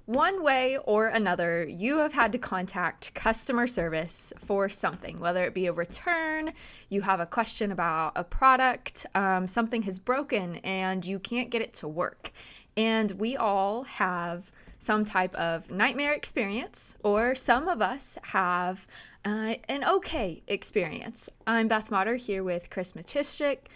One way or another, you have had to contact customer service for something, whether it be a return, you have a question about a product, something has broken and you can't get it to work. And we all have some type of nightmare experience, or some of us have an okay experience. I'm Beth Motter here with Chris Matistik.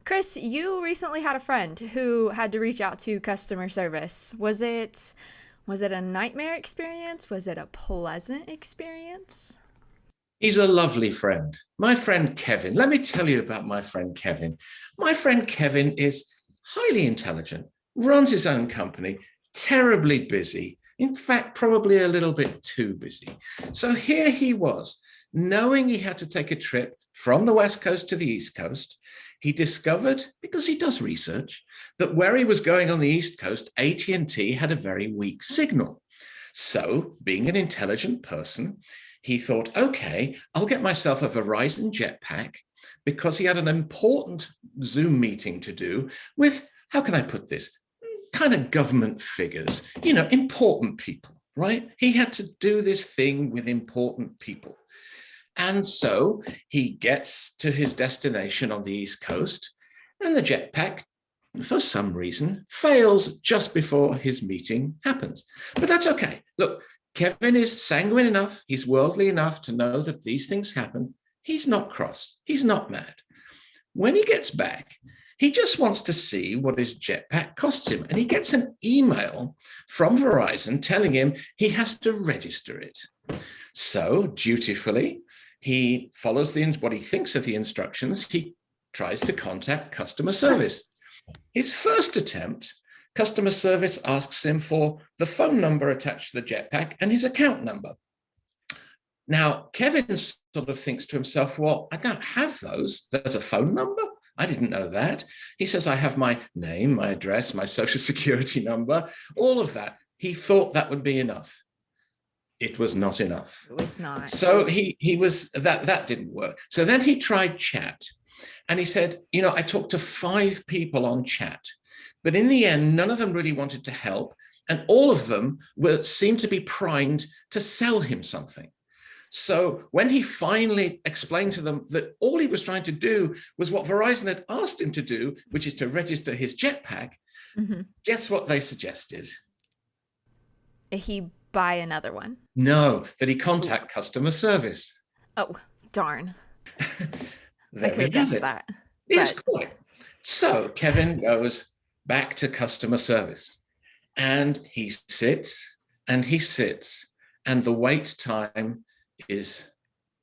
Chris, you recently had a friend who had to reach out to customer service. Was it a nightmare experience? Was it a pleasant experience? He's a lovely friend. My friend Kevin. Let me tell you about my friend Kevin. My friend Kevin is highly intelligent, runs his own company, terribly busy. In fact, probably a little bit too busy. So here he was, knowing he had to take a trip from the West Coast to the East Coast. He discovered, because he does research, that where he was going on the East Coast, AT&T had a very weak signal. So, being an intelligent person, he thought, okay, I'll get myself a Verizon jetpack because he had an important Zoom meeting to do with, how can I put this, kind of government figures, important people, right? He had to do this thing with important people. And so he gets to his destination on the East Coast, and the jetpack, for some reason, fails just before his meeting happens. But that's okay. Look, Kevin is sanguine enough, he's worldly enough to know that these things happen. He's not cross, he's not mad. When he gets back, he just wants to see what his jetpack costs him. And he gets an email from Verizon telling him he has to register it. So dutifully, he follows what he thinks are the instructions. He tries to contact customer service. His first attempt, customer service asks him for the phone number attached to the jetpack and his account number. Now, Kevin sort of thinks to himself, well, I don't have those. There's a phone number? I didn't know that. He says, I have my name, my address, my social security number, all of that. He thought that would be enough. It was not enough. It was not. So he was that didn't work. So then he tried chat, and he said, I talked to 5 people on chat, but in the end, none of them really wanted to help, and all of them seemed to be primed to sell him something. So when he finally explained to them that all he was trying to do was what Verizon had asked him to do, which is to register his jetpack, guess what they suggested? He buy another one. No, that he contact customer service. Oh, darn. I There could we have have guessed it. that. Yes, But quite. So Kevin goes back to customer service, and he sits and he sits, and the wait time is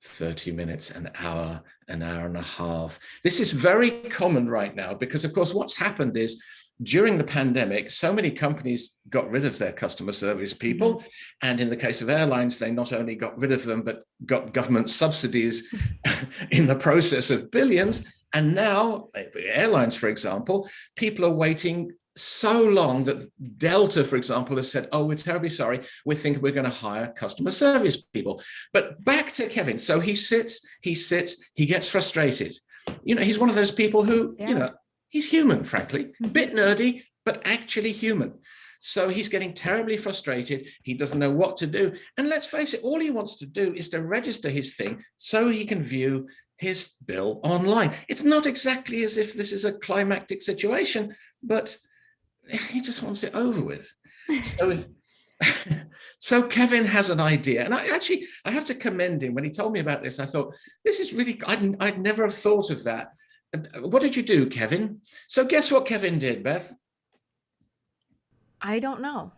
30 minutes, an hour and a half. This is very common right now because, of course, what's happened is during the pandemic, so many companies got rid of their customer service people. And in the case of airlines, they not only got rid of them, but got government subsidies in the process of billions. And now, airlines, for example, people are waiting so long that Delta, for example, has said, oh, we're terribly sorry. We think we're going to hire customer service people. But back to Kevin. So he sits, he gets frustrated. He's one of those people who, he's human, frankly, a bit nerdy, but actually human. So he's getting terribly frustrated. He doesn't know what to do. And let's face it, all he wants to do is to register his thing so he can view his bill online. It's not exactly as if this is a climactic situation, but he just wants it over with. So Kevin has an idea, and I have to commend him. When he told me about this, I thought, this is really, I'd never have thought of that. What did you do, Kevin? So guess what Kevin did, Beth? I don't know.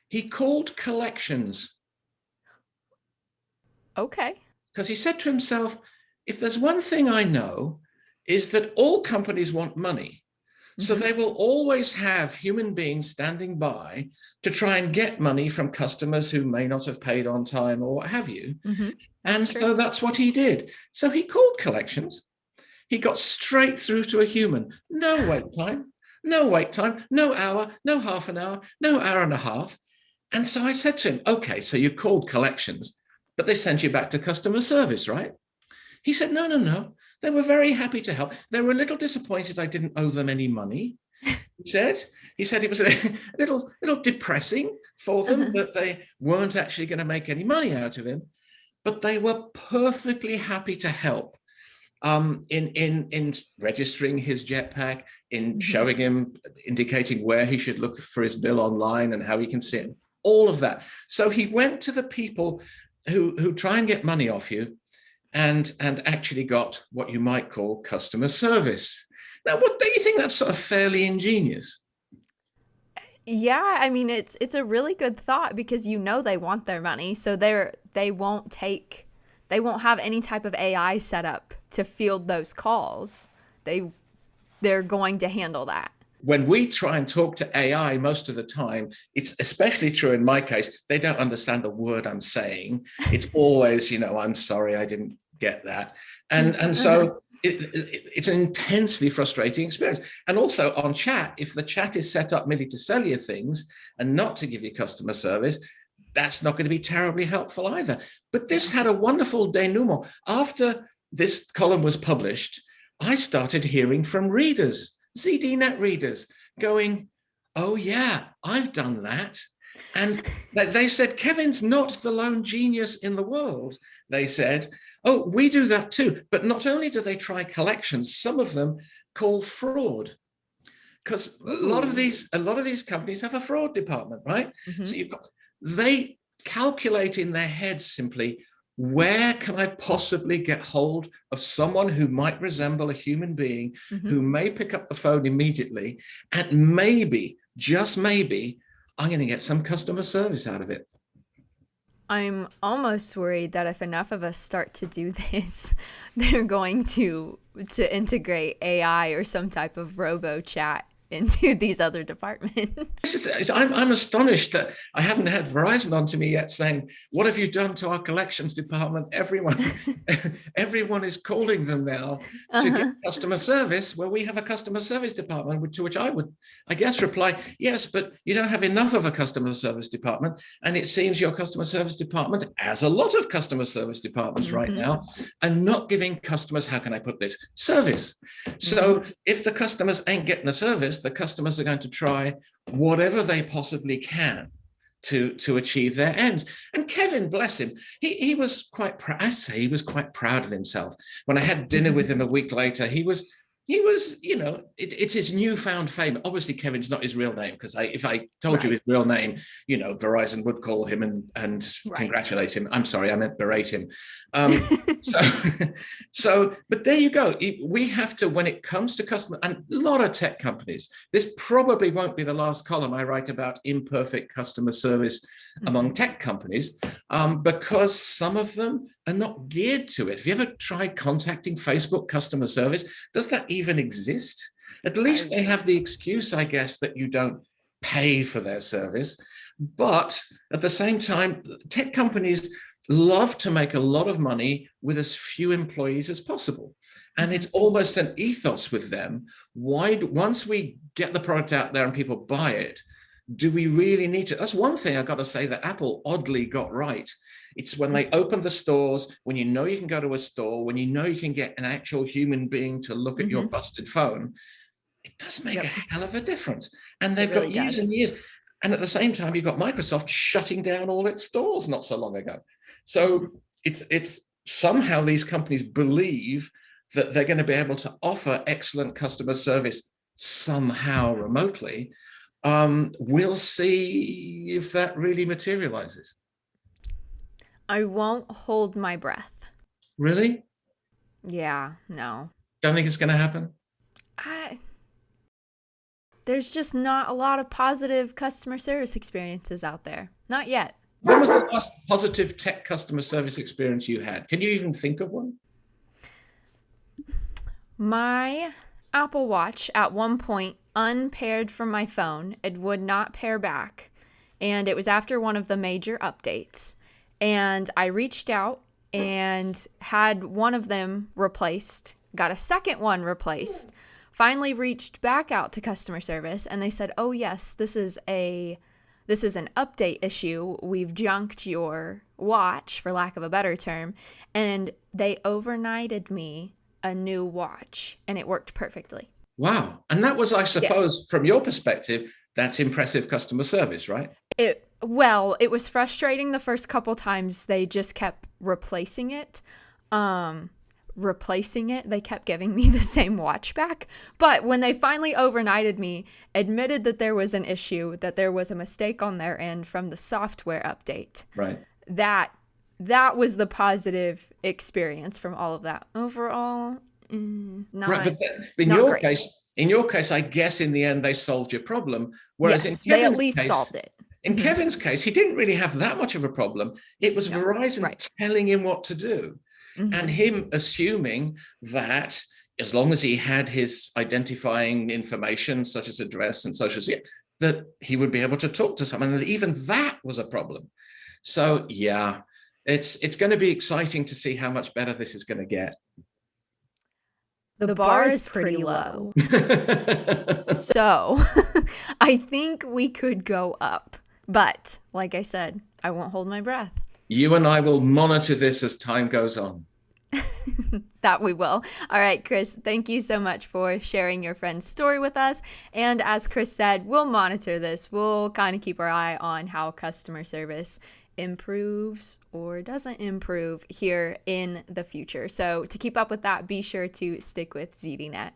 He called collections. Okay. Because he said to himself, if there's one thing I know, is that all companies want money. So they will always have human beings standing by to try and get money from customers who may not have paid on time or what have you. And so that's what he did. So he called collections. He got straight through to a human. No wait time, no hour, no half an hour, no hour and a half. And so I said to him, okay, so you called collections, but they sent you back to customer service, right? He said, no, no, no. They were very happy to help. They were a little disappointed I didn't owe them any money, he said. He said it was a little depressing for them that they weren't actually going to make any money out of him, but they were perfectly happy to help in registering his jetpack, in showing him, indicating where he should look for his bill online and how he can see it, all of that. So he went to the people who try and get money off you and actually got what you might call customer service. Now, what do you think? That's sort of fairly ingenious. Yeah, I mean it's a really good thought because they want their money, so they won't have any type of AI set up to field those calls. They they're going to handle that. When we try and talk to AI, most of the time, it's especially true in my case, they don't understand the word I'm saying. It's always, I'm sorry, I didn't get that. And so it's an intensely frustrating experience. And also on chat, if the chat is set up merely to sell you things and not to give you customer service, that's not going to be terribly helpful either. But this had a wonderful denouement. After this column was published, I started hearing from readers, ZDNet readers, going, oh yeah, I've done that. And they said, Kevin's not the lone genius in the world. They said, oh, we do that too. But not only do they try collections, some of them call fraud. Because a lot of these companies have a fraud department, right? Mm-hmm. So they calculate in their heads simply, where can I possibly get hold of someone who might resemble a human being, who may pick up the phone immediately, and maybe, just maybe, I'm going to get some customer service out of it. I'm almost worried that if enough of us start to do this, they're going to integrate AI or some type of robo chat into these other departments. I'm astonished that I haven't had Verizon on to me yet saying, what have you done to our collections department? Everyone is calling them now to get customer service, where we have a customer service department, to which I would, I guess, reply, yes, but you don't have enough of a customer service department. And it seems your customer service department, as a lot of customer service departments right now, are not giving customers, how can I put this, service. So if the customers ain't getting the service, the customers are going to try whatever they possibly can to achieve their ends. And Kevin, bless him, he was quite proud. I'd say he was quite proud of himself. When I had dinner with him a week later, he was, it's his newfound fame. Obviously, Kevin's not his real name, because if I told you his real name, Verizon would call him and congratulate him. I'm sorry, I meant berate him. But there you go. We have to, when it comes to customer, and a lot of tech companies, this probably won't be the last column I write about imperfect customer service among tech companies, because some of them are not geared to it. Have you ever tried contacting Facebook customer service? Does that even exist? At least they have the excuse, I guess, that you don't pay for their service. But at the same time, tech companies love to make a lot of money with as few employees as possible. And it's almost an ethos with them. Once we get the product out there and people buy it, do we really need to? That's one thing I've got to say that Apple oddly got right. It's when they open the stores, when you can go to a store, when you can get an actual human being to look at your busted phone, it does make a hell of a difference. And they've got years and years. And at the same time, you've got Microsoft shutting down all its stores not so long ago. So it's somehow these companies believe that they're going to be able to offer excellent customer service somehow remotely. We'll see if that really materializes. I won't hold my breath. Really? Yeah, no. Don't think it's going to happen? There's just not a lot of positive customer service experiences out there. Not yet. When was the last positive tech customer service experience you had? Can you even think of one? My Apple Watch at one point unpaired from my phone. It would not pair back. And it was after one of the major updates. And I reached out and had one of them replaced, got a second one replaced, finally reached back out to customer service, and they said, oh yes, this is an update issue. We've junked your watch, for lack of a better term, and they overnighted me a new watch, and it worked perfectly. Wow. And that was, I suppose, from your perspective, That's impressive customer service, right? It was frustrating the first couple times. They just kept replacing it. Um, they kept giving me the same watch back. But when they finally overnighted me, admitted that there was an issue, that there was a mistake on their end from the software update, Right. that that was the positive experience from all of that. Overall, Right, not but in not your great. case, I guess in the end they solved your problem. Whereas Yes, they at least solved it. In Kevin's case, he didn't really have that much of a problem. It was No, Verizon right. telling him what to do, and hmm him assuming that as long as he had his identifying information, such as address and social security, that he would be able to talk to someone. And even that was a problem. So yeah, it's going to be exciting to see how much better this is going to get. The bar is pretty low. So I think we could go up. But like I said, I won't hold my breath. You and I will monitor this as time goes on. That we will. All right, Chris, thank you so much for sharing your friend's story with us. And as Chris said, we'll monitor this. We'll kind of keep our eye on how customer service improves or doesn't improve here in the future. So to keep up with that, be sure to stick with ZDNet.